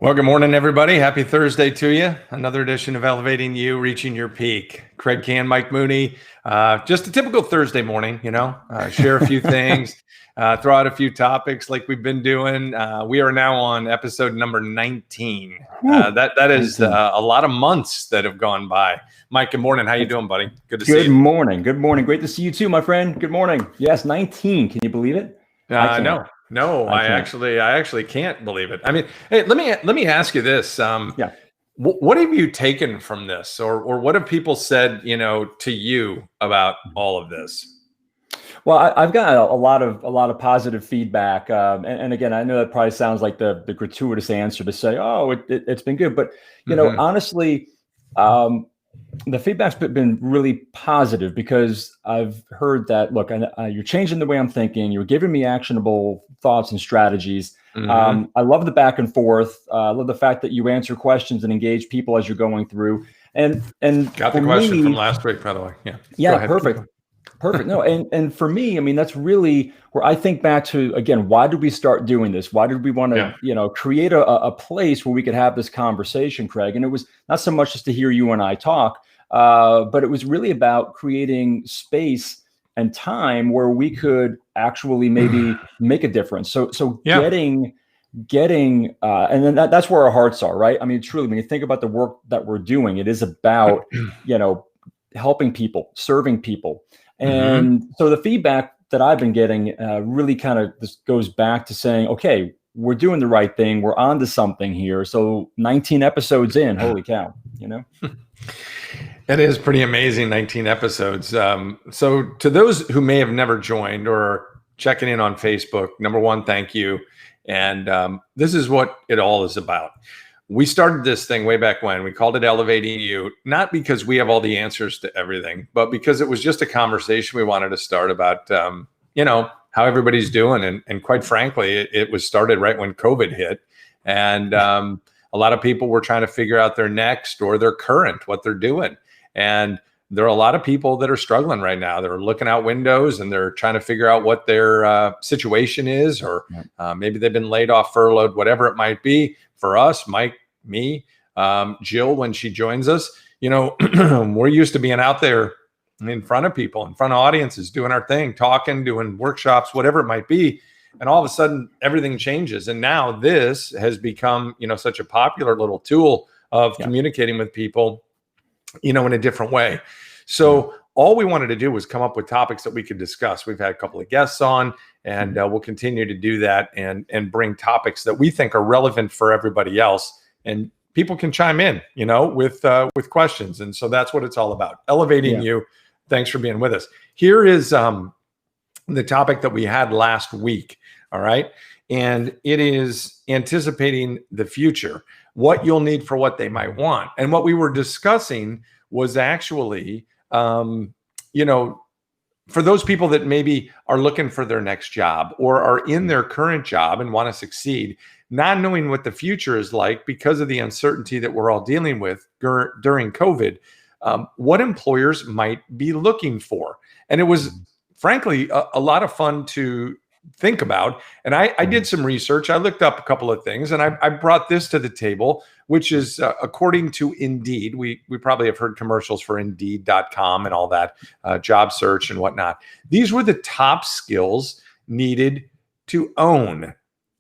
Well, good morning, everybody. Happy Thursday to you. Another edition of Elevating You, Reaching Your Peak. Kraig, Kann, Mike Mooney. Just a typical Thursday morning, share a few things, throw out a few topics like we've been doing. We are now on episode number 19. That is a lot of months that have gone by. Mike, good morning. How you doing, buddy? Good to see you. Good morning. Good morning. Great to see you too, my friend. Good morning. Yes, 19. Can you believe it? No, I actually can't believe it. I mean, hey, let me ask you this. What have you taken from this, or what have people said, to you about all of this? Well, I've got a lot of positive feedback, and again, I know that probably sounds like the gratuitous answer to say, "Oh, it's been good," but honestly, the feedback's been really positive because I've heard that, look, you're changing the way I'm thinking. You're giving me actionable thoughts and strategies. I love the back and forth. I love the fact that you answer questions and engage people as you're going through. And got the question from last week, by the way. Yeah, perfect. No, and for me, I mean, that's really where I think back to, again, why did we start doing this? Why did we want to, create a place where we could have this conversation, Kraig? And it was not so much just to hear you and I talk, but it was really about creating space and time where we could actually maybe make a difference. So getting, and then that's where our hearts are, right? I mean, truly, when you think about the work that we're doing, it is about, helping people, serving people. And so the feedback that I've been getting really kind of just goes back to saying, okay, we're doing the right thing. We're on to something here. So 19 episodes in, holy cow, It is pretty amazing, 19 episodes. So to those who may have never joined or checking in on Facebook, number one, thank you. And this is what it all is about. We started this thing way back when. We called it Elevating You, not because we have all the answers to everything, but because it was just a conversation we wanted to start about, how everybody's doing. And quite frankly, it was started right when COVID hit. And a lot of people were trying to figure out their next or their current, what they're doing. And there are a lot of people that are struggling right now. They're looking out windows and they're trying to figure out what their situation is, or maybe they've been laid off, furloughed, whatever it might be. For us, Mike, me, Jill, when she joins us, we're used to being out there in front of people, in front of audiences, doing our thing, talking, doing workshops, whatever it might be. And all of a sudden, everything changes. And now this has become, such a popular little tool of communicating with people, in a different way. So all we wanted to do was come up with topics that we could discuss. We've had a couple of guests on, and we'll continue to do that and bring topics that we think are relevant for everybody else. And people can chime in, with questions. And so that's what it's all about. Elevating you. Thanks for being with us. Here is the topic that we had last week. All right. And it is anticipating the future, what you'll need for what they might want. And what we were discussing was actually, for those people that maybe are looking for their next job or are in their current job and want to succeed, not knowing what the future is like because of the uncertainty that we're all dealing with during COVID, what employers might be looking for. And it was, frankly, a lot of fun to think about. And I did some research. I looked up a couple of things, and I brought this to the table, which is according to Indeed. We probably have heard commercials for Indeed.com and all that, job search and whatnot. These were the top skills needed to own.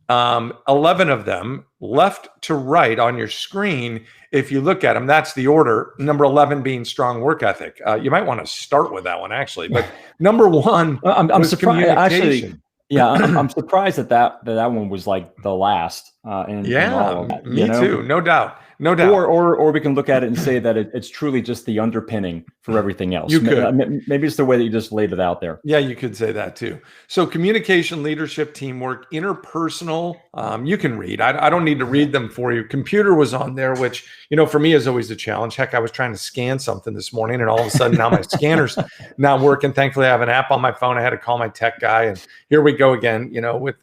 11 of them, left to right on your screen. If you look at them, that's the order. Number 11 being strong work ethic. You might want to start with that one, actually. But number one, I'm surprised. Actually, I'm surprised that one was like the last. In all of that, me too. No doubt. Or we can look at it and say that it's truly just the underpinning for everything else. You could. Maybe it's the way that you just laid it out there. Yeah, you could say that too. So communication, leadership, teamwork, interpersonal. You can read. I don't need to read them for you. Computer was on there, which, for me is always a challenge. Heck, I was trying to scan something this morning, and all of a sudden now my scanner's not working. Thankfully, I have an app on my phone. I had to call my tech guy, and here we go again, with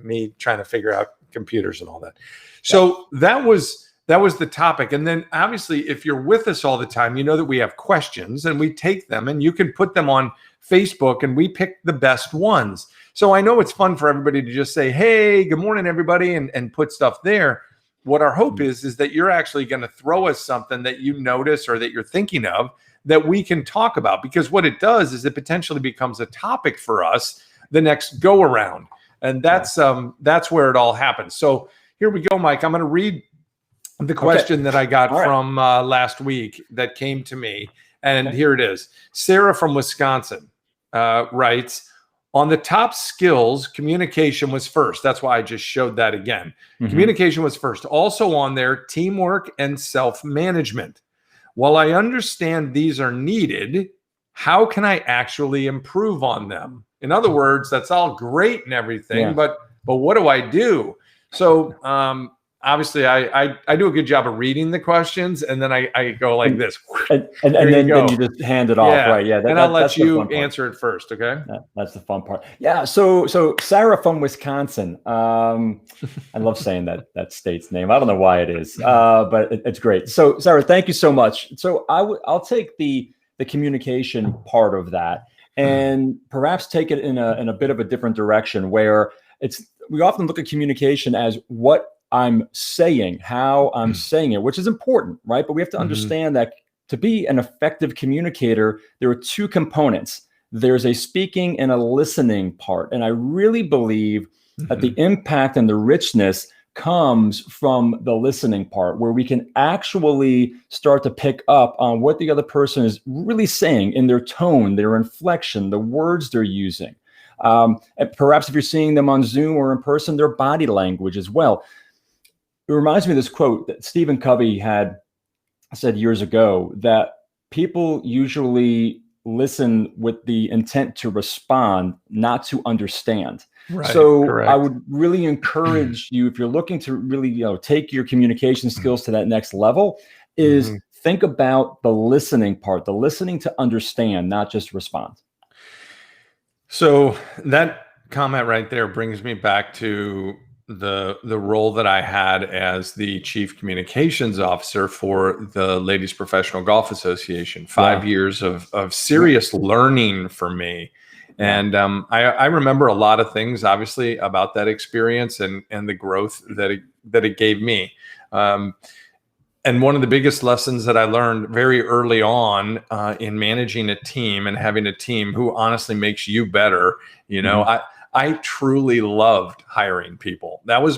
me trying to figure out computers and all that. So that was the topic. And then obviously, if you're with us all the time, you know that we have questions and we take them and you can put them on Facebook and we pick the best ones. So I know it's fun for everybody to just say, hey, good morning, everybody, and put stuff there. what our hope is that you're actually going to throw us something that you notice or that you're thinking of that we can talk about, because what it does is it potentially becomes a topic for us the next go around. And that's where it all happens. So here we go, Mike. I'm going to read the question that I got from last week that came to me. And here it is. Sarah from Wisconsin writes, on the top skills, communication was first. That's why I just showed that again. Communication was first. Also on there, teamwork and self-management. While I understand these are needed, how can I actually improve on them? In other words, that's all great and everything, but what do I do? So obviously I do a good job of reading the questions, and then I go like this. And then you just hand it off, right? Yeah. And I'll let you answer it first, okay? That's the fun part. Yeah. So Sarah from Wisconsin. I love saying that state's name. I don't know why it is, but it's great. So Sarah, thank you so much. So I'll take the communication part of that and perhaps take it in a bit of a different direction, where we often look at communication as what I'm saying, how I'm saying it, which is important, right? But we have to understand that to be an effective communicator, there are two components. There's a speaking and a listening part. And I really believe that the impact and the richness comes from the listening part, where we can actually start to pick up on what the other person is really saying in their tone, their inflection, the words they're using. And perhaps if you're seeing them on Zoom or in person, their body language as well. It reminds me of this quote that Stephen Covey had said years ago, that people usually listen with the intent to respond, not to understand. Right, so correct. I would really encourage you, if you're looking to really take your communication skills to that next level, is think about the listening part, the listening to understand, not just respond. So that comment right there brings me back to the role that I had as the chief communications officer for the Ladies Professional Golf Association. 5 years of serious learning for me. And I remember a lot of things, obviously, about that experience and the growth that it gave me. And one of the biggest lessons that I learned very early on in managing a team and having a team who honestly makes you better, I truly loved hiring people. That was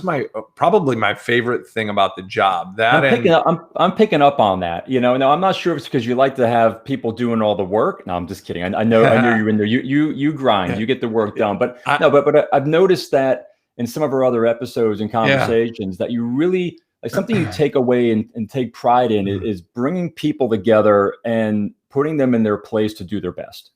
probably my favorite thing about the job. I'm picking up on that. Now I'm not sure if it's because you like to have people doing all the work. No, I'm just kidding. I know you're in there. You grind. You get the work done. But I've noticed that in some of our other episodes and conversations that you really like something you take away and take pride in is bringing people together and putting them in their place to do their best.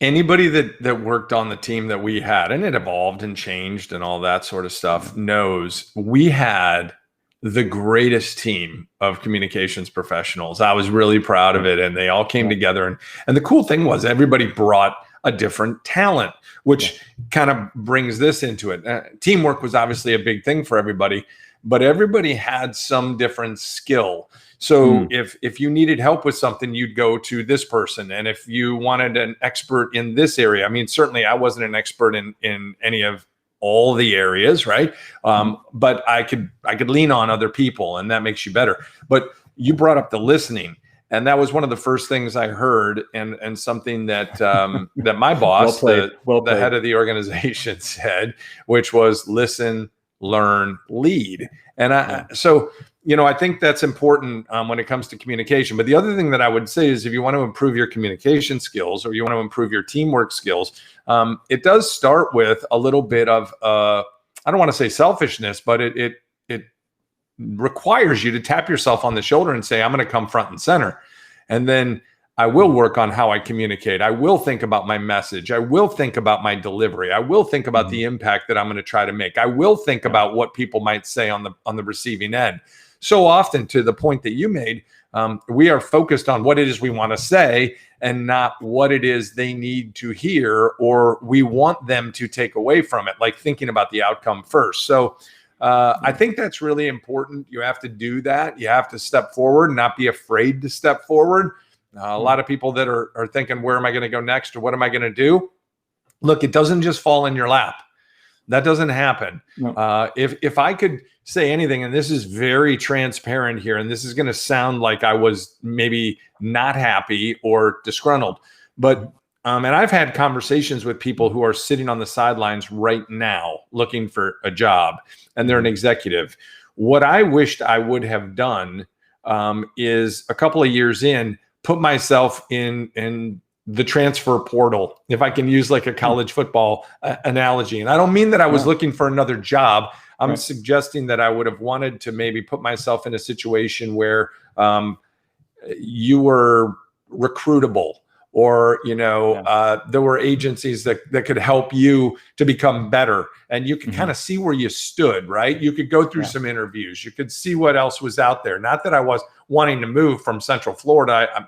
Anybody that worked on the team that we had, and it evolved and changed and all that sort of stuff, knows we had the greatest team of communications professionals. I was really proud of it, and they all came together. And the cool thing was everybody brought a different talent, which kind of brings this into it. Teamwork was obviously a big thing for everybody, but everybody had some different skill. So if you needed help with something, you'd go to this person. And if you wanted an expert in this area, I mean, certainly I wasn't an expert in any of all the areas, right? But I could lean on other people, and that makes you better. But you brought up the listening, and that was one of the first things I heard, and something that that my boss, the head of the organization, said, which was listen, learn, lead. And I think that's important when it comes to communication. But the other thing that I would say is if you want to improve your communication skills or you want to improve your teamwork skills, it does start with a little bit of, I don't want to say selfishness, but it requires you to tap yourself on the shoulder and say, I'm going to come front and center. And then I will work on how I communicate. I will think about my message. I will think about my delivery. I will think about the impact that I'm going to try to make. I will think about what people might say on the receiving end. So often, to the point that you made, we are focused on what it is we want to say and not what it is they need to hear or we want them to take away from it, like thinking about the outcome first. So I think that's really important. You have to do that. You have to step forward and not be afraid to step forward. A lot of people that are thinking, where am I going to go next or what am I going to do? Look, it doesn't just fall in your lap. That doesn't happen. No. If I could say anything, and this is very transparent here, and this is going to sound like I was maybe not happy or disgruntled, but and I've had conversations with people who are sitting on the sidelines right now looking for a job, and they're an executive. What I wished I would have done is a couple of years in, put myself in the transfer portal, if I can use like a college football analogy. And I don't mean that I was looking for another job. I'm suggesting that I would have wanted to maybe put myself in a situation where you were recruitable, or there were agencies that could help you to become better, and you could kind of see where you stood, right? You could go through some interviews, you could see what else was out there. Not that I was wanting to move from Central Florida,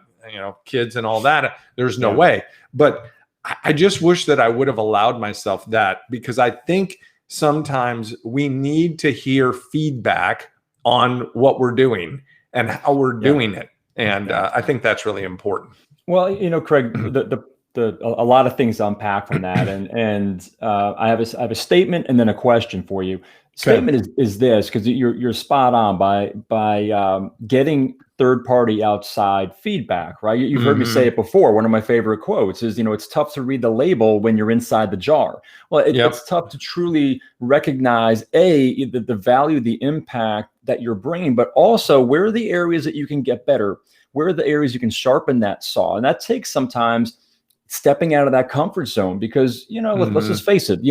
kids and all that, there's no way, but I just wish that I would have allowed myself that, because I think sometimes we need to hear feedback on what we're doing and how we're doing it. And I think that's really important. Well, Kraig, a lot of things to unpack from that, and I have a statement and then a question for you. Statement is this, because you're spot on by getting third-party outside feedback, right? You've heard me say it before. One of my favorite quotes is, it's tough to read the label when you're inside the jar. Well, it's tough to truly recognize the value, the impact that you're bringing, but also where are the areas that you can get better. Where are the areas you can sharpen that saw? And that takes sometimes stepping out of that comfort zone, because, let's just face it,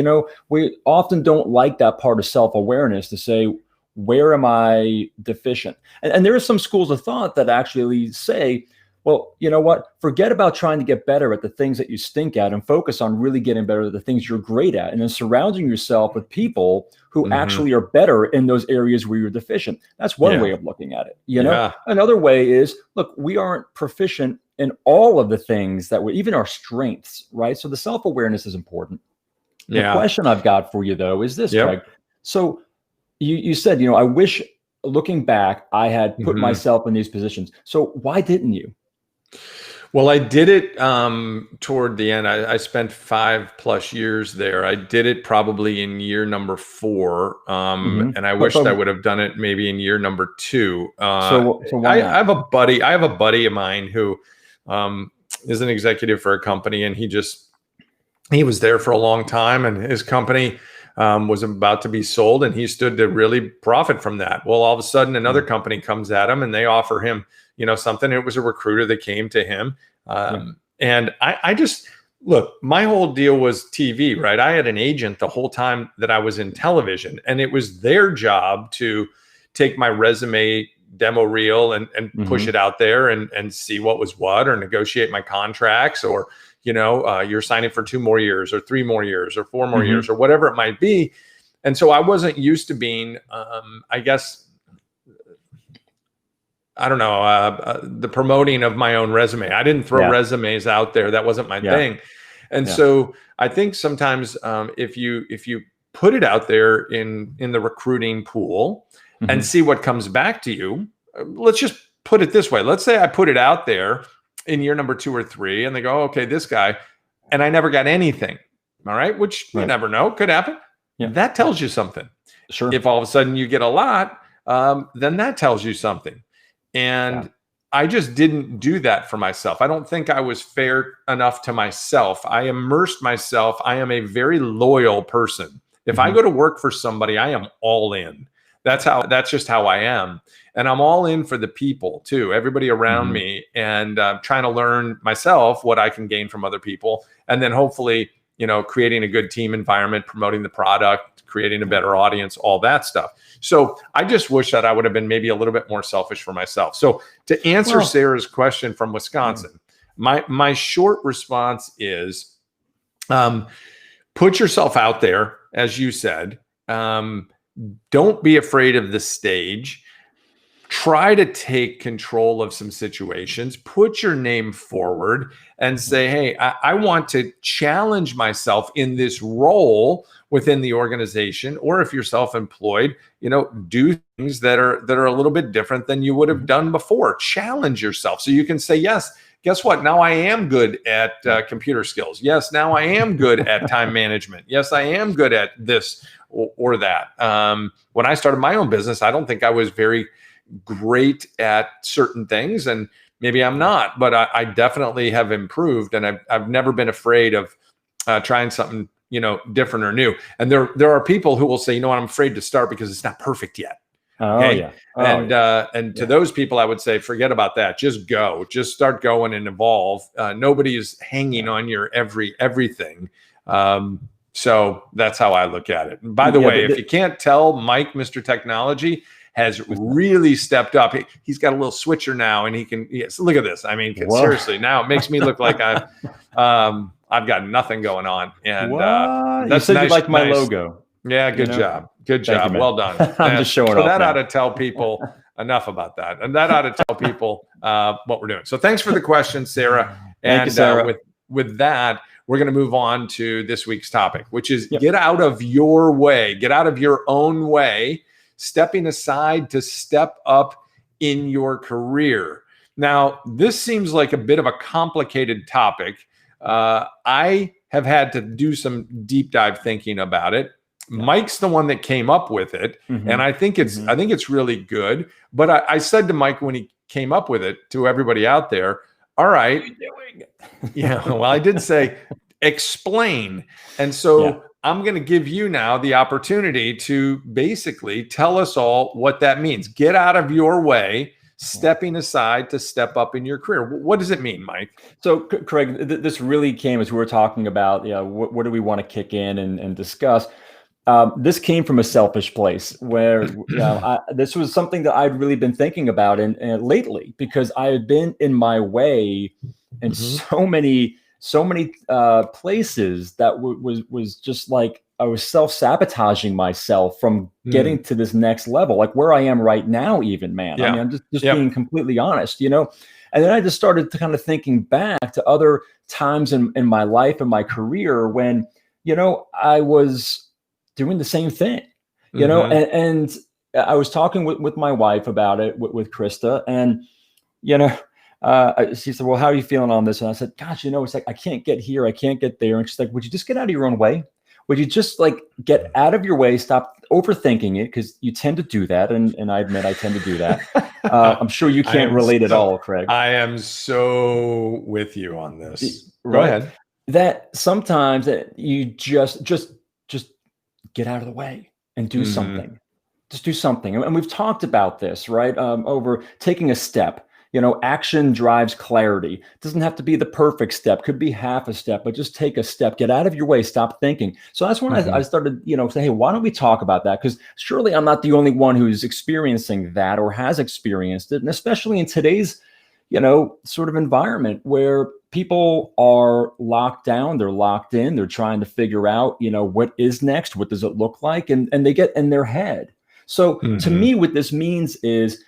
we often don't like that part of self-awareness to say, where am I deficient? And there are some schools of thought that actually say, well, you know what? Forget about trying to get better at the things that you stink at and focus on really getting better at the things you're great at. And then surrounding yourself with people who actually are better in those areas where you're deficient. That's one way of looking at it. Another way is, look, we aren't proficient in all of the things that even our strengths, right? So the self-awareness is important. The question I've got for you, though, is this, Kraig. So you said, I wish, looking back, I had put myself in these positions. So why didn't you? Well, I did it toward the end. I spent 5+ years there. I did it probably in year number 4. And I wished I would have done it maybe in year number 2. So why not? I have a buddy of mine who is an executive for a company, and he was there for a long time, and his company was about to be sold, and he stood to really profit from that. Well, all of a sudden another company comes at him and they offer him, something. It was a recruiter that came to him. And I just, look, my whole deal was TV, right? I had an agent the whole time that I was in television, and it was their job to take my resume demo reel and push it out there and see what was what, or negotiate my contracts, or you're signing for 2 more years or 3 more years or 4 more years or whatever it might be. And so I wasn't used to being, I guess, I don't know, the promoting of my own resume. I didn't throw resumes out there. That wasn't my thing. And so I think sometimes if you put it out there in the recruiting pool and see what comes back to you, let's just put it this way. Let's say I put it out there in year number 2 or 3, and they go, okay, this guy, and I never got anything. All right. Which you never know, could happen. That tells you something. Sure. If all of a sudden you get a lot, then that tells you something. And I just didn't do that for myself. I don't think I was fair enough to myself. I immersed myself. I am a very loyal person. If I go to work for somebody, I am all in. That's just how I am. And I'm all in for the people too, everybody around me, and trying to learn myself what I can gain from other people. And then hopefully, creating a good team environment, promoting the product, creating a better audience, all that stuff. So I just wish that I would have been maybe a little bit more selfish for myself. So to answer Sarah's question from Wisconsin, my short response is, put yourself out there, as you said. Don't be afraid of the stage. Try to take control of some situations. Put your name forward and say, hey, I want to challenge myself in this role within the organization. Or if you're self-employed, do things that are a little bit different than you would have done before. Challenge yourself so you can say yes. guess what? Now I am good at computer skills. Yes, now I am good at time management. Yes, I am good at this or that. When I started my own business, I don't think I was very great at certain things, and maybe I'm not, but I definitely have improved, and I've never been afraid of trying something, different or new. And there are people who will say, you know what, I'm afraid to start because it's not perfect yet. Okay? Yeah. And to those people, I would say, forget about that. Just go. Just start going and evolve. Nobody is hanging on your everything. So that's how I look at it. And by the way, if you can't tell, Mike, Mr. Technology, has really stepped up. He's got a little switcher now, and he can. Yes, look at this. I mean, seriously, now it makes me look like I've got nothing going on. And that's you said you like my logo. Yeah, good job. Good job. Well done. I'm just showing off. That ought to tell people enough about that. And that ought to tell people what we're doing. So thanks for the question, Sarah. Thank you, Sarah. With that, we're going to move on to this week's topic, which is get out of your way. Get out of your own way, stepping aside to step up in your career. Now, this seems like a bit of a complicated topic. I have had to do some deep dive thinking about it. Mike's the one that came up with it, and I think it's really good. But I said to Mike when he came up with it, to everybody out there, all right, yeah. Well, I did say explain, and so I'm going to give you now the opportunity to basically tell us all what that means. Get out of your way, stepping aside to step up in your career. What does it mean, Mike? So, Kraig, this really came as we were talking about, what do we want to kick in and discuss? This came from a selfish place where this was something that I'd really been thinking about and lately, because I had been in my way in so many places that was just like I was self-sabotaging myself from getting to this next level, like where I am right now, even, man. Yeah. I mean, I'm just being completely honest, And then I just started to kind of thinking back to other times in my life and my career when, I was doing the same thing, and I was talking with my wife about it with Krista, and, she said, well, how are you feeling on this? And I said, gosh, it's like, I can't get here. I can't get there. And she's like, would you just get out of your own way? Would you just get out of your way? Stop overthinking it. Cause you tend to do that. And I admit I tend to do that. I'm sure you can't relate at all, Kraig. I am so with you on this. Go ahead. That sometimes you just get out of the way and do something. Just do something. And we've talked about this, right? Over taking a step. Action drives clarity. It doesn't have to be the perfect step. Could be half a step, but just take a step. Get out of your way. Stop thinking. So that's when I started, say, hey, why don't we talk about that? Because surely I'm not the only one who's experiencing that or has experienced it. And especially in today's, sort of environment where people are locked down, they're locked in, they're trying to figure out, what is next? What does it look like? And they get in their head. So to me, what this means is,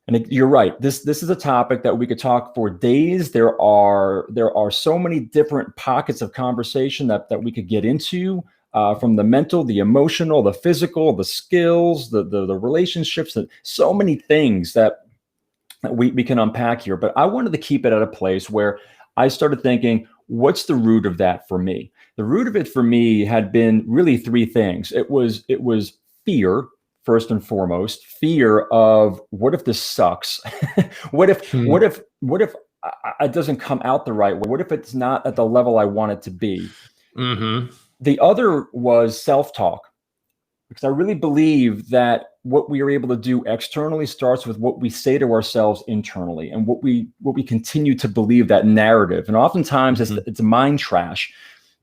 and you're right, this is a topic that we could talk for days. There are so many different pockets of conversation that we could get into, from the mental, the emotional, the physical, the skills, the relationships, and so many things that we can unpack here. But I wanted to keep it at a place where I started thinking, what's the root of that for me? The root of it for me had been really three things. It was fear. First and foremost, fear of what if this sucks? what if it doesn't come out the right way? What if it's not at the level I want it to be? The other was self-talk, because I really believe that what we are able to do externally starts with what we say to ourselves internally, and what we continue to believe, that narrative. And oftentimes it's mind trash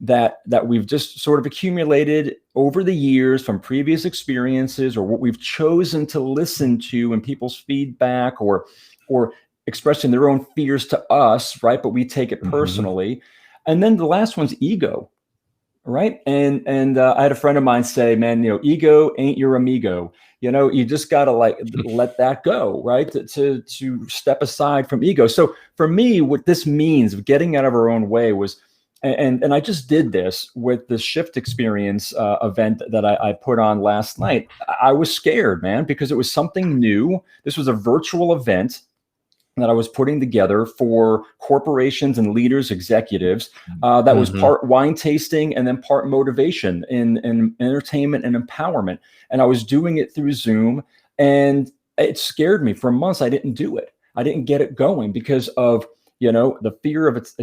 that we've just sort of accumulated over the years from previous experiences, or what we've chosen to listen to in people's feedback, or expressing their own fears to us, right? But we take it personally. And then the last one's ego, right? And I had a friend of mine say, man, ego ain't your amigo. You just got to let that go, right? To step aside from ego. So for me, what this means of getting out of our own way was, and I just did this with the Shift Experience event that I put on last night. I was scared, man, because it was something new. This was a virtual event that I was putting together for corporations and leaders, executives, that was part wine tasting and then part motivation in entertainment and empowerment. And I was doing it through Zoom, and it scared me for months. I didn't do it. I didn't get it going because of, the fear of it's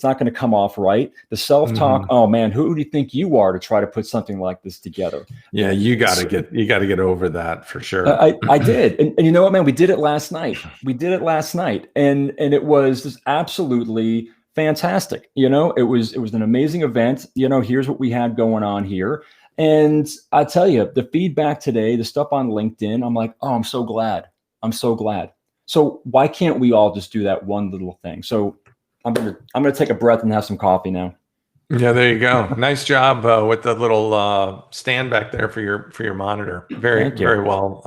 not going to come off right. The self-talk. Oh man, who do you think you are to try to put something like this together? Yeah, you got to get over that for sure. I did, and you know what, man? We did it last night. And it was just absolutely fantastic. It was an amazing event. Here's what we had going on here, and I tell you, the feedback today, the stuff on LinkedIn, I'm like, oh, I'm so glad. So why can't we all just do that one little thing? So I'm gonna take a breath and have some coffee now. Yeah, there you go. Nice job with the little stand back there for your monitor. Very well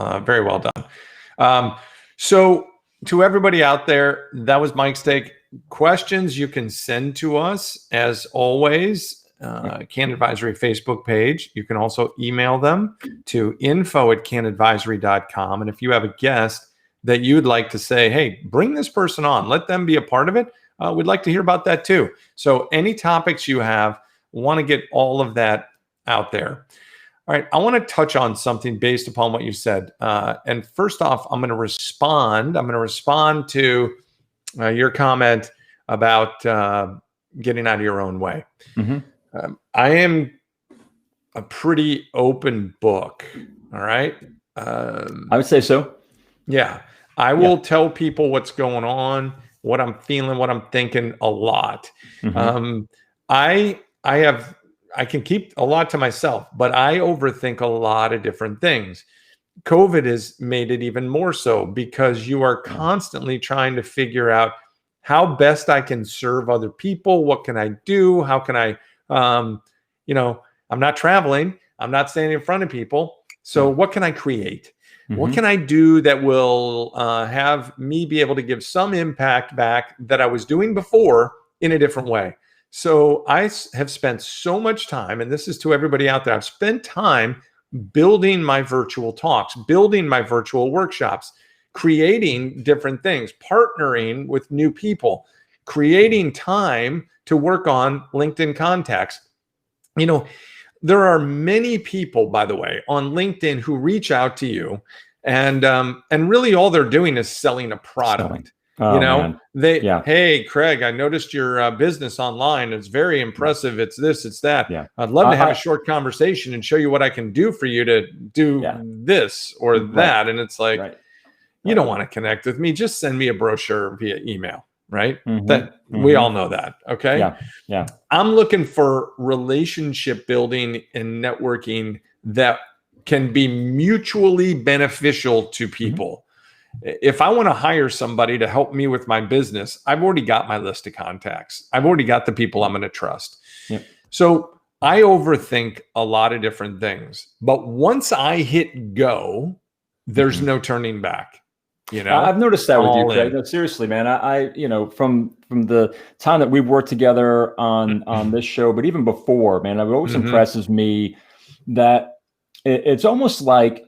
done. So to everybody out there, that was Mike's take. Questions you can send to us as always. Kann Advisory Facebook page. You can also email them to info@kannadvisory.com. And if you have a guest that you'd like to say, hey, bring this person on, let them be a part of it, we'd like to hear about that too. So any topics you have, want to get all of that out there. All right, I want to touch on something based upon what you said. And first off, I'm going to respond to your comment about getting out of your own way. I am a pretty open book. All right. I would say so. Yeah. I will tell people what's going on, what I'm feeling, what I'm thinking a lot. I can keep a lot to myself, but I overthink a lot of different things. COVID has made it even more so because you are constantly trying to figure out how best I can serve other people. What can I do? How can I, I'm not traveling. I'm not standing in front of people. So what can I create? What can I do that will have me be able to give some impact back that I was doing before in a different way? So I have spent so much time, and this is to everybody out there, I've spent time building my virtual talks, building my virtual workshops, creating different things, partnering with new people, creating time to work on LinkedIn contacts. There are many people, by the way, on LinkedIn who reach out to you, and really all they're doing is selling a product. Hey, Kraig, I noticed your business online. It's very impressive. It's this, it's that. I'd love to have a short conversation and show you what I can do for you to do this or that. And it's like, you don't want to connect with me. Just send me a brochure via email. Right? We all know that. Okay. Yeah. I'm looking for relationship building and networking that can be mutually beneficial to people. If I want to hire somebody to help me with my business, I've already got my list of contacts. I've already got the people I'm going to trust. So I overthink a lot of different things, but once I hit go, there's no turning back. I've noticed that with you, Kraig. No, seriously, man. I from the time that we've worked together on this show, but even before, man, it always impresses me that it's almost like,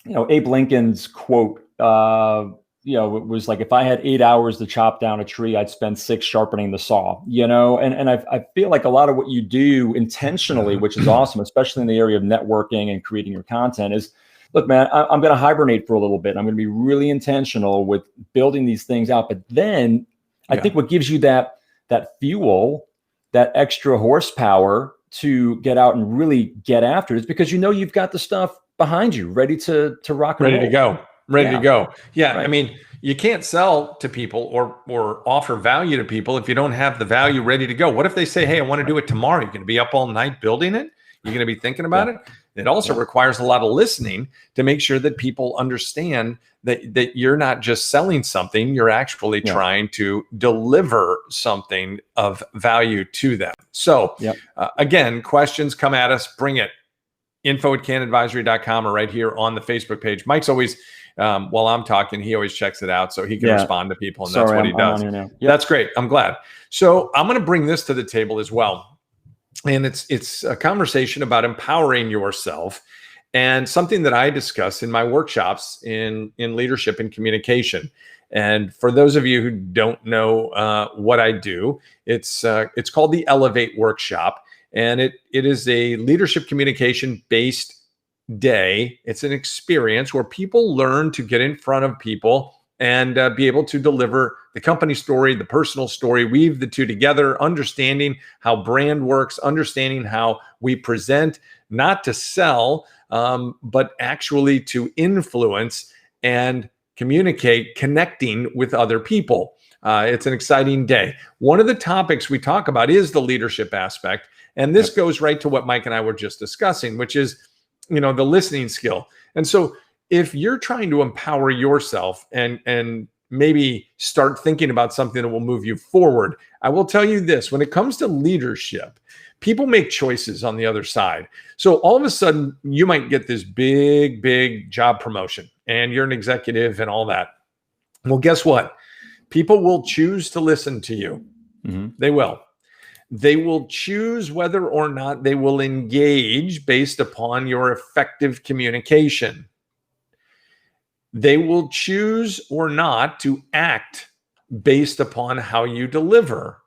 Abe Lincoln's quote. It was like, if I had 8 hours to chop down a tree, I'd spend 6 sharpening the saw. And I feel like a lot of what you do intentionally, which is awesome, especially in the area of networking and creating your content, is, look, man, I'm going to hibernate for a little bit. I'm going to be really intentional with building these things out. But then I think what gives you that fuel, that extra horsepower to get out and really get after it is because you've got the stuff behind you ready to rock and roll. Ready to go. Yeah. Right. I mean, you can't sell to people or offer value to people if you don't have the value ready to go. What if they say, hey, I want to do it tomorrow? You're going to be up all night building it. You're going to be thinking about it. It also requires a lot of listening to make sure that people understand that you're not just selling something, you're actually trying to deliver something of value to them. So again, questions come at us, bring it. info@kannadvisory.com or right here on the Facebook page. Mike's always, while I'm talking, he always checks it out so he can respond to people, and that's what he does. That's great. I'm glad. So I'm going to bring this to the table as well. And it's a conversation about empowering yourself, and something that I discuss in my workshops in leadership and communication. And for those of you who don't know what I do, it's called the Elevate Workshop, and it is a leadership communication based day. It's an experience where people learn to get in front of people and be able to deliver the company story, the personal story, weave the two together, understanding how brand works, understanding how we present, not to sell, but actually to influence and communicate, connecting with other people. It's an exciting day. One of the topics we talk about is the leadership aspect. And this goes right to what Mike and I were just discussing, which is, the listening skill. And so if you're trying to empower yourself and maybe start thinking about something that will move you forward, I will tell you this: when it comes to leadership, people make choices on the other side. So all of a sudden you might get this big job promotion and you're an executive and all that. Well, guess what? People will choose to listen to you. Mm-hmm. They will. They will choose whether or not they will engage based upon your effective communication. They will choose or not to act based upon how you deliver.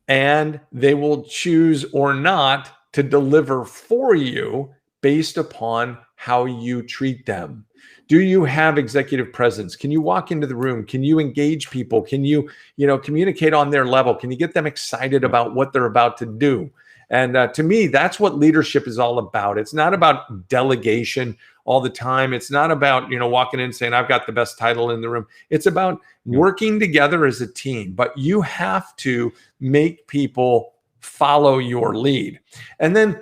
And they will choose or not to deliver for you based upon how you treat them. Do you have executive presence? Can you walk into the room? Can you engage people? Can you, communicate on their level? Can you get them excited about what they're about to do? And to me, that's what leadership is all about. It's not about delegation all the time. It's not about, walking in and saying, I've got the best title in the room. It's about working together as a team, but you have to make people follow your lead. And then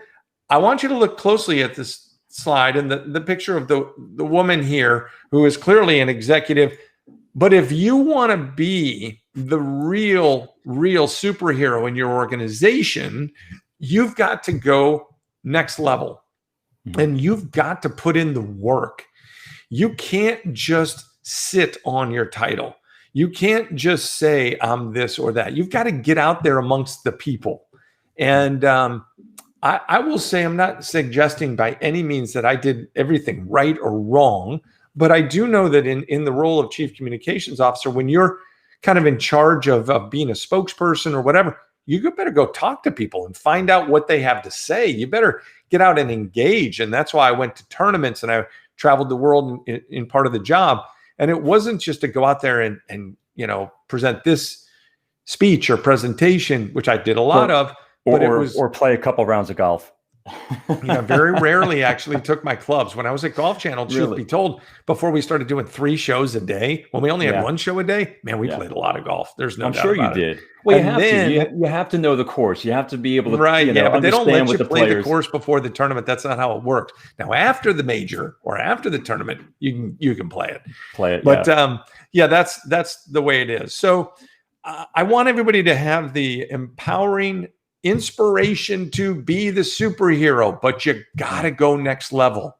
I want you to look closely at this slide and the picture of the woman here who is clearly an executive. But if you want to be the real superhero in your organization, you've got to go next level. And you've got to put in the work. You can't just sit on your title. You can't just say, I'm this or that. You've got to get out there amongst the people. And I will say, I'm not suggesting by any means that I did everything right or wrong, but I do know that in the role of chief communications officer, when you're kind of in charge of being a spokesperson or whatever, you better go talk to people and find out what they have to say. You better get out and engage. And that's why I went to tournaments and I traveled the world in part of the job. And it wasn't just to go out there and present this speech or presentation, which I did a lot of. Or play a couple rounds of golf. Very rarely actually took my clubs. When I was at Golf Channel, truth be told, before we started doing 3 shows a day, when we only had 1 show a day, man, we played a lot of golf. There's no doubt I'm sure you did. Well, you have to know the course. You have to be able to, but they don't let you play the course before the tournament. That's not how it works. Now, after the major or after the tournament, you can play it. But that's the way it is. So I want everybody to have the empowering inspiration to be the superhero, but you got to go next level.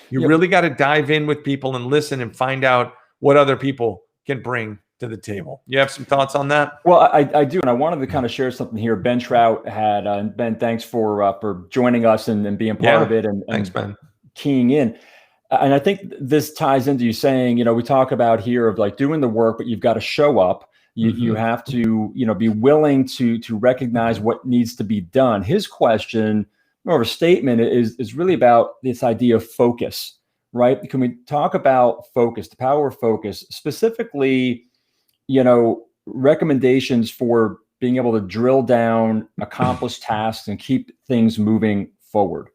You really got to dive in with people and listen and find out what other people can bring to the table. You have some thoughts on that? Well, I do. And I wanted to kind of share something here. Ben Trout had, and Ben, thanks for joining us and being part of it. And thanks, Ben. Keying in. And I think this ties into you saying, we talk about here of like doing the work, but you've got to show up. You have to, be willing to recognize what needs to be done. His question, more of a statement, is really about this idea of focus, right? Can we talk about focus, the power of focus, specifically, recommendations for being able to drill down, accomplish tasks, and keep things moving forward,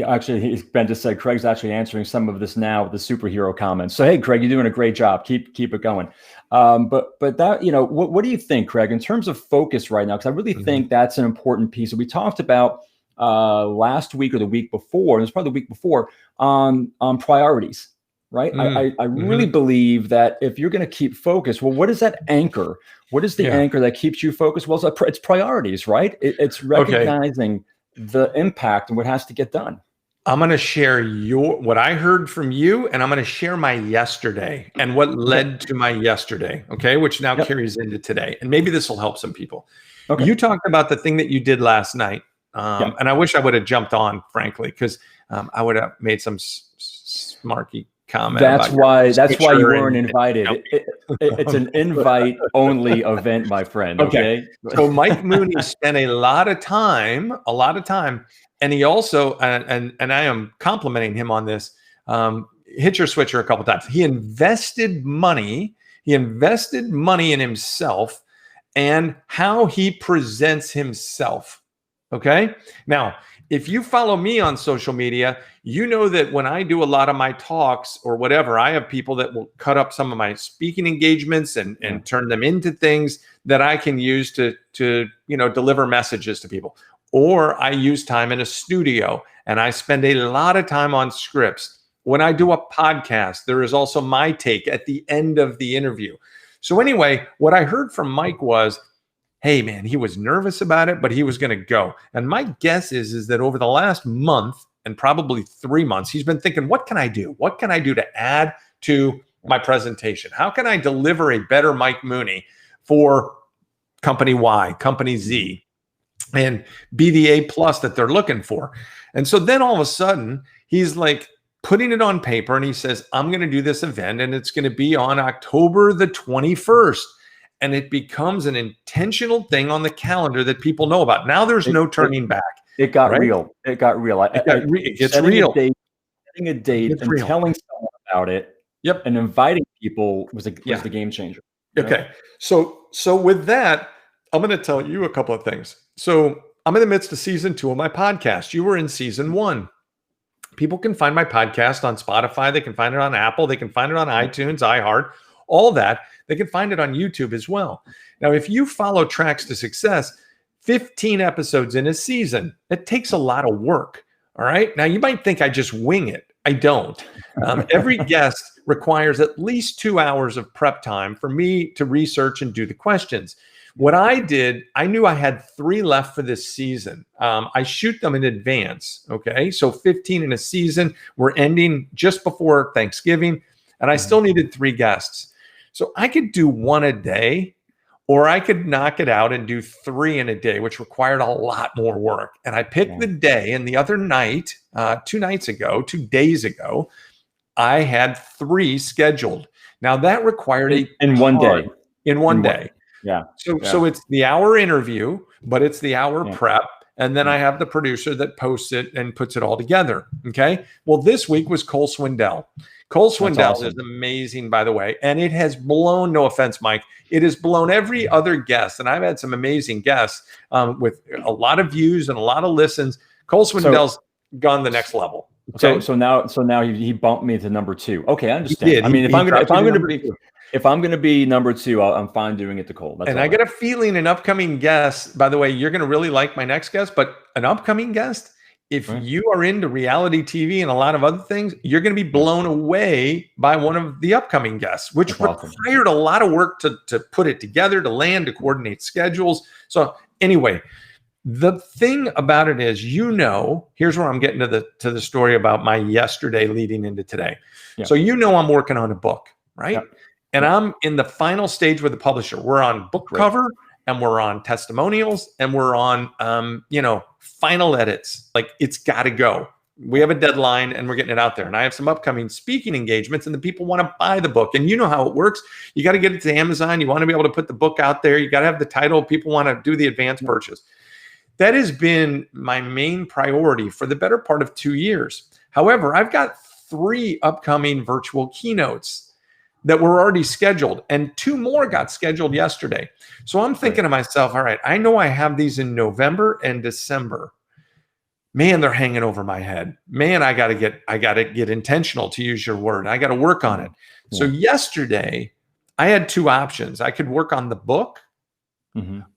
actually, Ben just said Craig's actually answering some of this now with the superhero comments. So, hey, Craig, you're doing a great job. Keep it going. But that, what do you think, Craig, in terms of focus right now? Because I really think that's an important piece. We talked about last week or the week before, and it was probably the week before, on priorities, right? I really believe that if you're going to keep focus, well, what is that anchor? What is the anchor that keeps you focused? Well, it's priorities, right? It's recognizing the impact and what has to get done. I'm going to share what I heard from you, and I'm going to share my yesterday and what led to my yesterday, okay, which now carries into today. And maybe this will help some people. Okay. You talked about the thing that you did last night, and I wish I would have jumped on, frankly, because I would have made some smarky comment. That's why you weren't and, invited. It's an invite only event, my friend. Okay. So Mike Mooney spent a lot of time, and he also, and I am complimenting him on this, hit your switcher a couple times. He invested money in himself and how he presents himself. Okay. Now, if you follow me on social media, you know that when I do a lot of my talks or whatever, I have people that will cut up some of my speaking engagements and turn them into things that I can use to deliver messages to people. Or I use time in a studio and I spend a lot of time on scripts. When I do a podcast, there is also my take at the end of the interview. So anyway, what I heard from Mike was, hey, man, he was nervous about it, but he was going to go. And my guess is that over the last month and probably 3 months, he's been thinking, what can I do? What can I do to add to my presentation? How can I deliver a better Mike Mooney for company Y, company Z, and be the A+ that they're looking for? And so then all of a sudden, he's like putting it on paper and he says, I'm going to do this event and it's going to be on October the 21st. And it becomes an intentional thing on the calendar that people know about. Now there's no turning back. It got real. It got real. It's real. Setting a date and real. Telling someone about it. Yep. And inviting people was the game changer. Okay. So with that, I'm going to tell you a couple of things. So I'm in the midst of season 2 of my podcast. You were in season 1. People can find my podcast on Spotify. They can find it on Apple. They can find it on iTunes, iHeart, all that. They can find it on YouTube as well. Now, if you follow Tracks to Success, 15 episodes in a season, it takes a lot of work. All right. Now, you might think I just wing it. I don't. Every guest requires at least 2 hours of prep time for me to research and do the questions. What I did, I knew I had 3 left for this season. I shoot them in advance. Okay. So 15 in a season. We're ending just before Thanksgiving, and I still needed 3 guests. So I could do 1 a day, or I could knock it out and do 3 in a day, which required a lot more work. And I picked the day, and the other night, 2 days ago, I had 3 scheduled. Now that required in one day. In one day. Yeah. So it's the hour interview, but it's the hour prep. And then I have the producer that posts it and puts it all together. Okay. Well, this week was Cole Swindell. Cole Swindell is amazing, by the way. And it has blown, no offense, Mike, it has blown every other guest. And I've had some amazing guests with a lot of views and a lot of listens. Cole Swindell's gone the next level. Okay? So now he bumped me to number 2. Okay, I understand. I mean, if I'm going to be number 2, I'm fine doing it to Cole. And I get a feeling an upcoming guest, by the way, you're going to really like my next guest, but an upcoming guest, if you are into reality TV and a lot of other things, you're going to be blown away by one of the upcoming guests, which required a lot of work to put it together, to land, to coordinate schedules. So anyway, the thing about it is, here's where I'm getting to the story about my yesterday leading into today. Yeah. So I'm working on a book, right? Yeah. And I'm in the final stage with the publisher. We're on book cover, and we're on testimonials, and we're on, final edits. Like, it's got to go. We have a deadline, and we're getting it out there. And I have some upcoming speaking engagements, and the people want to buy the book. And you know how it works. You got to get it to Amazon. You want to be able to put the book out there. You got to have the title. People want to do the advanced purchase. That has been my main priority for the better part of 2 years. However, I've got 3 upcoming virtual keynotes that were already scheduled, and 2 more got scheduled yesterday. So I'm thinking to myself, all right, I know I have these in November and December. Man, they're hanging over my head. Man, I got to get intentional, to use your word. I got to work on it. Yeah. So yesterday I had 2 options. I could work on the book,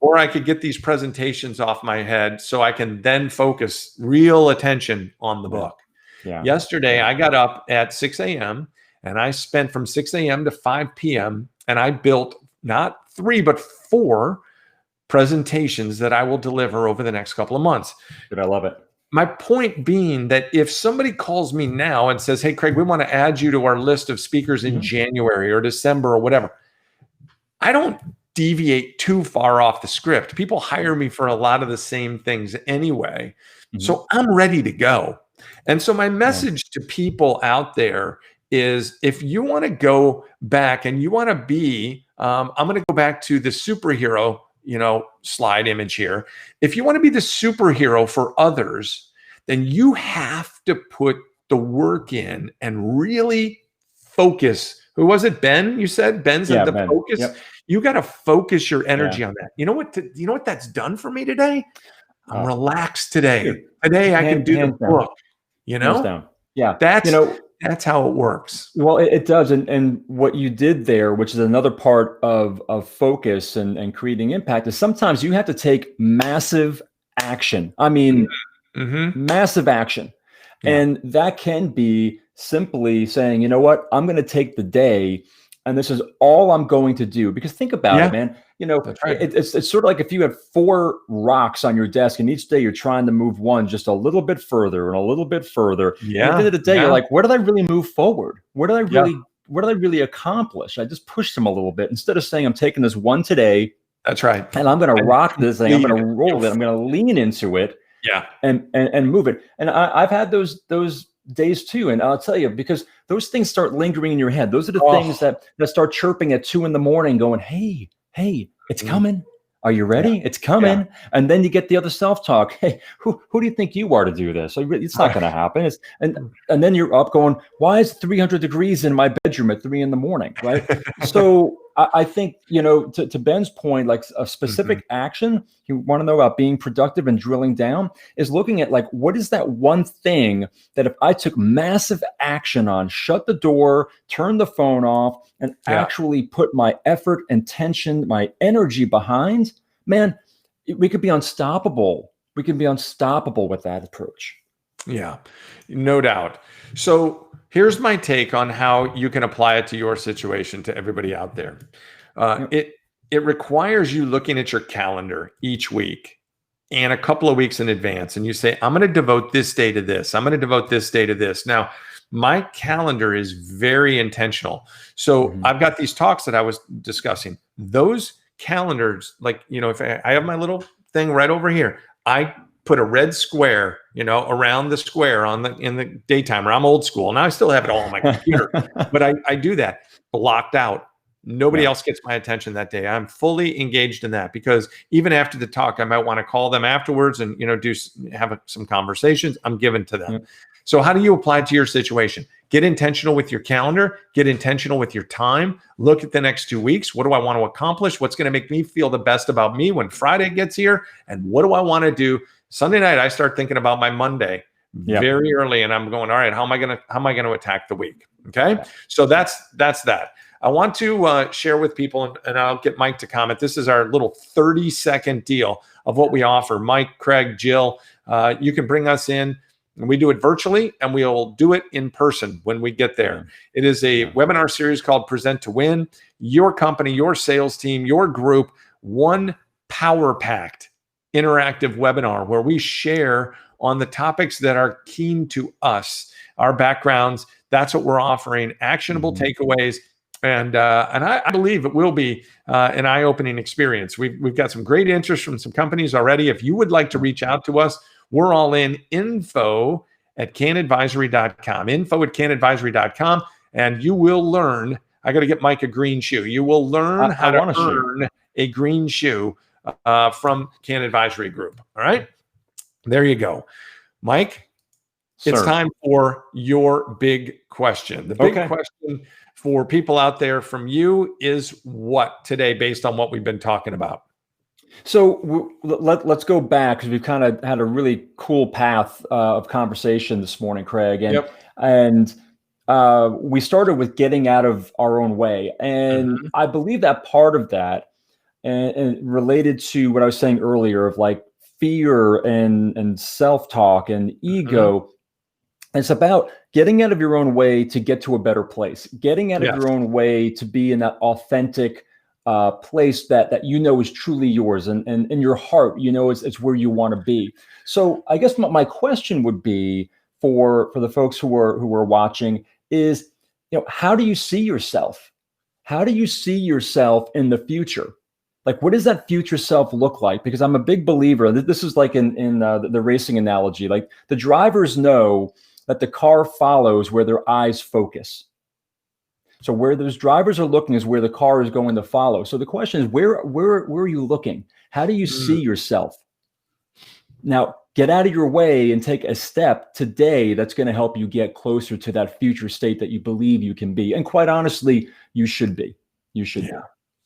or I could get these presentations off my head so I can then focus real attention on the book. Yeah. Yesterday I got up at 6 a.m. and I spent from 6 a.m. to 5 p.m. and I built not 3, but 4 presentations that I will deliver over the next couple of months. Dude, I love it. My point being that if somebody calls me now and says, hey, Kraig, we want to add you to our list of speakers in January or December or whatever, I don't deviate too far off the script. People hire me for a lot of the same things anyway. So I'm ready to go. And so my message to people out there is if you want to go back and you want to be, I'm going to go back to the superhero, slide image here. If you want to be the superhero for others, then you have to put the work in and really focus. Who was it? Ben? You said Ben's at the Ben. focus. Yep. You got to focus your energy on that. You know what that's done for me today? I'm relaxed today. Dude, today I can do the book. Hands down. Yeah. That's how it works. Well, it does. And what you did there, which is another part of focus and creating impact, is sometimes you have to take massive action. I mean, massive action. Yeah. And that can be simply saying, you know what, I'm going to take the day and this is all I'm going to do. Because think about it, man. That's right. It's sort of like if you have 4 rocks on your desk and each day you're trying to move one just a little bit further and a little bit further. Yeah. And at the end of the day, you're like, where did I really move forward? What did I really accomplish? I just pushed them a little bit instead of saying I'm taking this one today. That's right. And I'm going to rock this thing. I'm going to roll it. I'm going to lean into it. Yeah. And move it. And I've had those days too. And I'll tell you, because those things start lingering in your head. Those are the things that start chirping at 2 a.m. going, hey, it's coming. Are you ready? Yeah. It's coming. Yeah. And then you get the other self-talk. Hey, who do you think you are to do this? It's not going to happen. And then you're up going, why is 300 degrees in my bedroom at 3 a.m, right? So I think, to Ben's point, like a specific action you want to know about being productive and drilling down is looking at like, what is that one thing that if I took massive action on, shut the door, turn the phone off, and actually put my effort, intention, my energy behind, man, we could be unstoppable. We can be unstoppable with that approach. Yeah, no doubt. So here's my take on how you can apply it to your situation, to everybody out there. It requires you looking at your calendar each week and a couple of weeks in advance. And you say, I'm going to devote this day to this. I'm going to devote this day to this. Now, my calendar is very intentional. So I've got these talks that I was discussing. Those calendars, like, if I have my little thing right over here, I put a red square, around the square in the daytime. I'm old school. Now I still have it all on my computer, but I do that blocked out. Nobody else gets my attention that day. I'm fully engaged in that because even after the talk, I might want to call them afterwards and, have some conversations. I'm given to them. So how do you apply it to your situation? Get intentional with your calendar, get intentional with your time. Look at the next 2 weeks. What do I want to accomplish? What's going to make me feel the best about me when Friday gets here? And what do I want to do? Sunday night, I start thinking about my Monday very early, and I'm going, all right, how am I going to attack the week? Okay. So that's that. I want to share with people, and I'll get Mike to comment. This is our little 30-second deal of what we offer. Mike, Kraig, Jill, you can bring us in. And we do it virtually, and we'll do it in person when we get there. It is a webinar series called Present to Win. Your company, your sales team, your group, one power-packed interactive webinar where we share on the topics that are keen to us, our backgrounds. That's what we're offering, actionable takeaways. And I believe it will be an eye-opening experience. We've got some great interest from some companies already. If you would like to reach out to us, we're all in. info@kannadvisory.com. info@kannadvisory.com. And you will learn. I got to get Mike a green shoe. You will learn how to earn a green shoe from Kann Advisory Group. All right. There you go. Mike, it's time for your big question. The big question for people out there from you is what today, based on what we've been talking about? So let's go back because we've kind of had a really cool path of conversation this morning, Kraig. And we started with getting out of our own way. And I believe that part of that and related to what I was saying earlier of like fear and self-talk and ego. It's about getting out of your own way to get to a better place, getting out of your own way to be in that authentic place that is truly yours, and in your heart, it's where you want to be. So I guess my question would be for the folks who are watching is, how do you see yourself? How do you see yourself in the future? Like, what does that future self look like? Because I'm a big believer. This is like in the racing analogy. Like the drivers know that the car follows where their eyes focus. So where those drivers are looking is where the car is going to follow. So the question is, where are you looking? How do you see yourself? Now, get out of your way and take a step today that's going to help you get closer to that future state that you believe you can be. And quite honestly, you should be. You should be.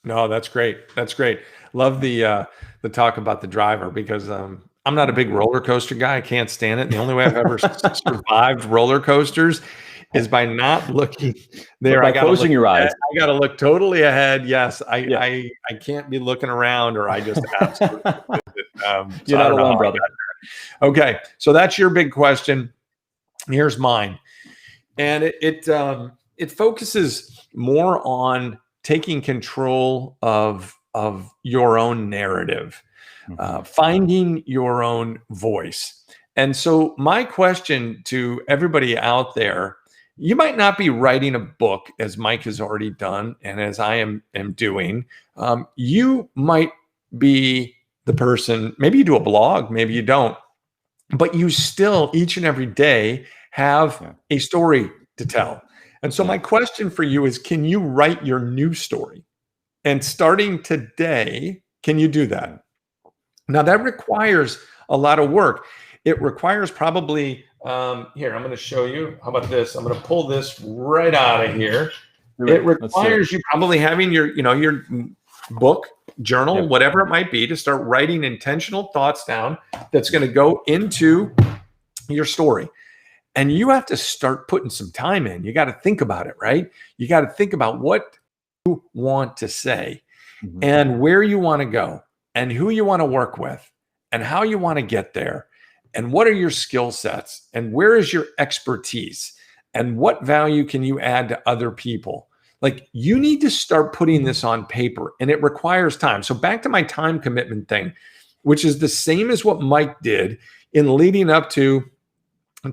No, that's great. That's great. Love the talk about the driver, because I'm not a big roller coaster guy. I can't stand it. And the only way I've ever survived roller coasters is by not looking there. By closing your eyes. I got to look totally ahead. Yes, I can't be looking around, or I just absolutely. You're not alone, brother. Okay, so that's your big question. Here's mine, and it focuses more on taking control of your own narrative, finding your own voice. And so my question to everybody out there, you might not be writing a book as Mike has already done, and as I am doing. You might be the person, maybe you do a blog, maybe you don't, but you still each and every day have a story to tell. And so my question for you is, can you write your new story? And starting today, can you do that? Now that requires a lot of work. It requires probably, here, I'm going to show you. How about this? I'm going to pull this right out of here. It requires you probably having your book, journal, whatever it might be, to start writing intentional thoughts down that's going to go into your story. And you have to start putting some time in. You got to think about it, right? You got to think about what you want to say and where you want to go and who you want to work with and how you want to get there and what are your skill sets and where is your expertise and what value can you add to other people. Like, you need to start putting this on paper, and it requires time. So back to my time commitment thing, which is the same as what Mike did in leading up to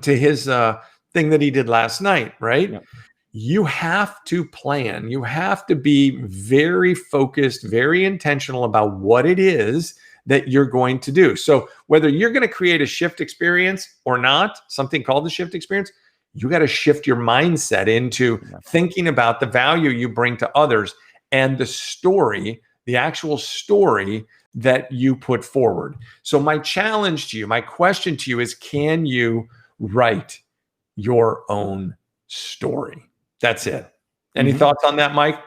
his thing that he did last night, right? Yep. You have to plan. You have to be very focused, very intentional about what it is that you're going to do. So whether you're going to create a shift experience or not, something called the shift experience, you got to shift your mindset into thinking about the value you bring to others and the story, the actual story that you put forward. So my challenge to you, my question to you is, can you write your own story? That's it. Any thoughts on that, Mike?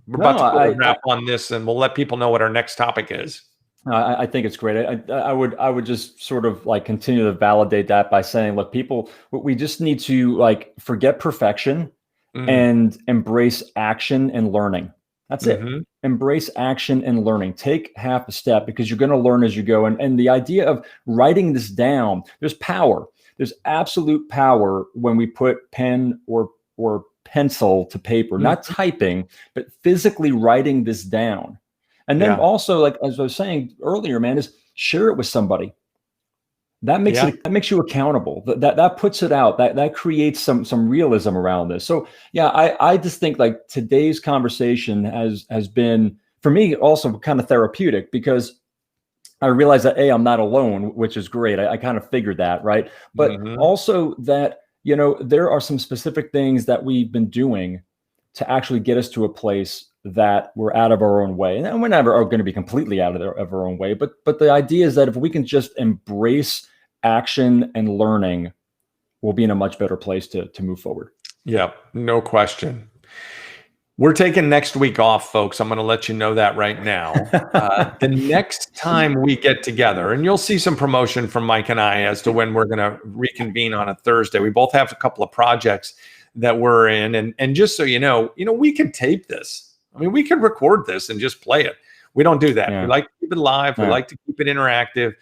We're about to put a wrap on this, and we'll let people know what our next topic is. I think it's great. I would just sort of like continue to validate that by saying, look, people, we just need to like forget perfection and embrace action and learning. That's it. Embrace action and learning. Take half a step, because you're going to learn as you go. And the idea of writing this down, there's power. There's absolute power when we put pen or pencil to paper, not typing, but physically writing this down. And then also, like as I was saying earlier, man, is share it with somebody. That makes that makes you accountable. That puts it out. That creates some realism around this. So I just think like today's conversation has been, for me, also kind of therapeutic, because I realize that I'm not alone, which is great. I kind of figured that, right? But also that, there are some specific things that we've been doing to actually get us to a place that we're out of our own way. And we're never going to be completely out of our own way. But the idea is that if we can just embrace action and learning, we'll be in a much better place to move forward. Yeah, no question. We're taking next week off, folks. I'm going to let you know that right now. The next time we get together, and you'll see some promotion from Mike and I as to when we're going to reconvene on a Thursday. We both have a couple of projects that we're in. And just so you know, we could tape this. I mean, we could record this and just play it. We don't do that. We like to keep it live. We like to keep it interactive.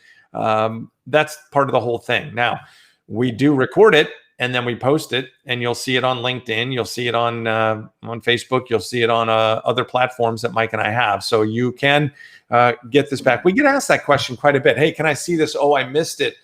That's part of the whole thing. Now, we do record it, and then we post it, and you'll see it on LinkedIn. You'll see it on Facebook. You'll see it on other platforms that Mike and I have. So you can get this back. We get asked that question quite a bit. Hey, can I see this? Oh, I missed it.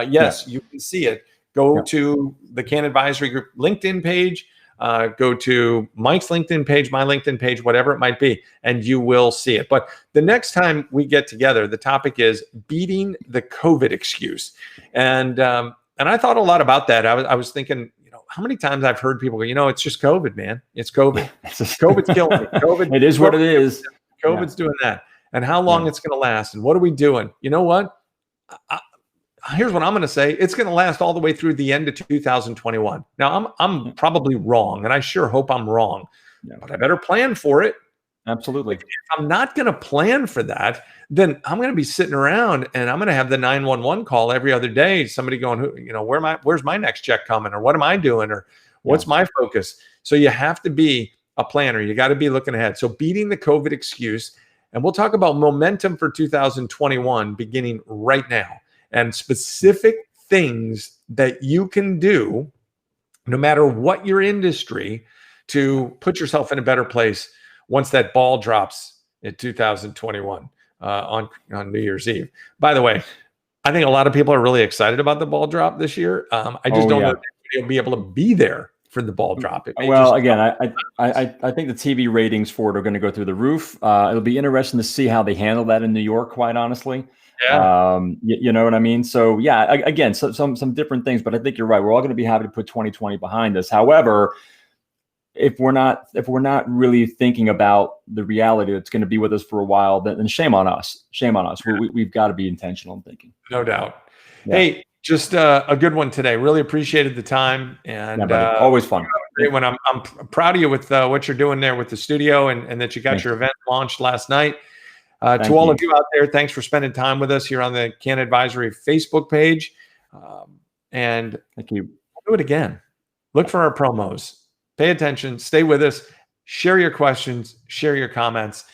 Yes, you can see it. Go to the Kann Advisory Group LinkedIn page. Go to Mike's LinkedIn page, my LinkedIn page, whatever it might be, and you will see it. But the next time we get together, the topic is beating the COVID excuse. And I thought a lot about that. I was thinking, how many times I've heard people go, it's just COVID, man. It's COVID. COVID's killing me. COVID. It is what it is. COVID's doing that. And how long it's going to last. And what are we doing? You know what? Here's what I'm going to say. It's going to last all the way through the end of 2021. Now, I'm probably wrong, and I sure hope I'm wrong. But I better plan for it. Absolutely. If I'm not going to plan for that, then I'm going to be sitting around and I'm going to have the 911 call every other day. Somebody going, where's my next check coming, or what am I doing, or what's my focus? So you have to be a planner. You got to be looking ahead. So beating the COVID excuse, and we'll talk about momentum for 2021 beginning right now, and specific things that you can do no matter what your industry to put yourself in a better place once that ball drops in 2021 on New Year's Eve. By the way, I think a lot of people are really excited about the ball drop this year. I just don't know if you'll be able to be there for the ball drop. Well, again, I think the TV ratings for it are going to go through the roof. It'll be interesting to see how they handle that in New York, quite honestly. Yeah. You know what I mean? So yeah, again, some different things, but I think you're right. We're all going to be happy to put 2020 behind us. However, if we're not really thinking about the reality that's going to be with us for a while, then shame on us. Shame on us. We've got to be intentional in thinking. No doubt. Yeah. Hey, just a good one today. Really appreciated the time, and always fun. Great one. I'm proud of you with what you're doing there with the studio, and that you got your event launched last night. To all of you out there, thanks for spending time with us here on the Kann Advisory Facebook page. And thank you. We'll do it again. Look for our promos. Pay attention. Stay with us. Share your questions. Share your comments.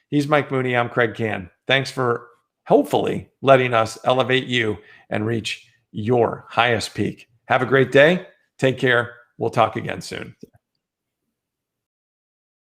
He's Mike Mooney. I'm Kraig Kann. Thanks for hopefully letting us elevate you and reach your highest peak. Have a great day. Take care. We'll talk again soon.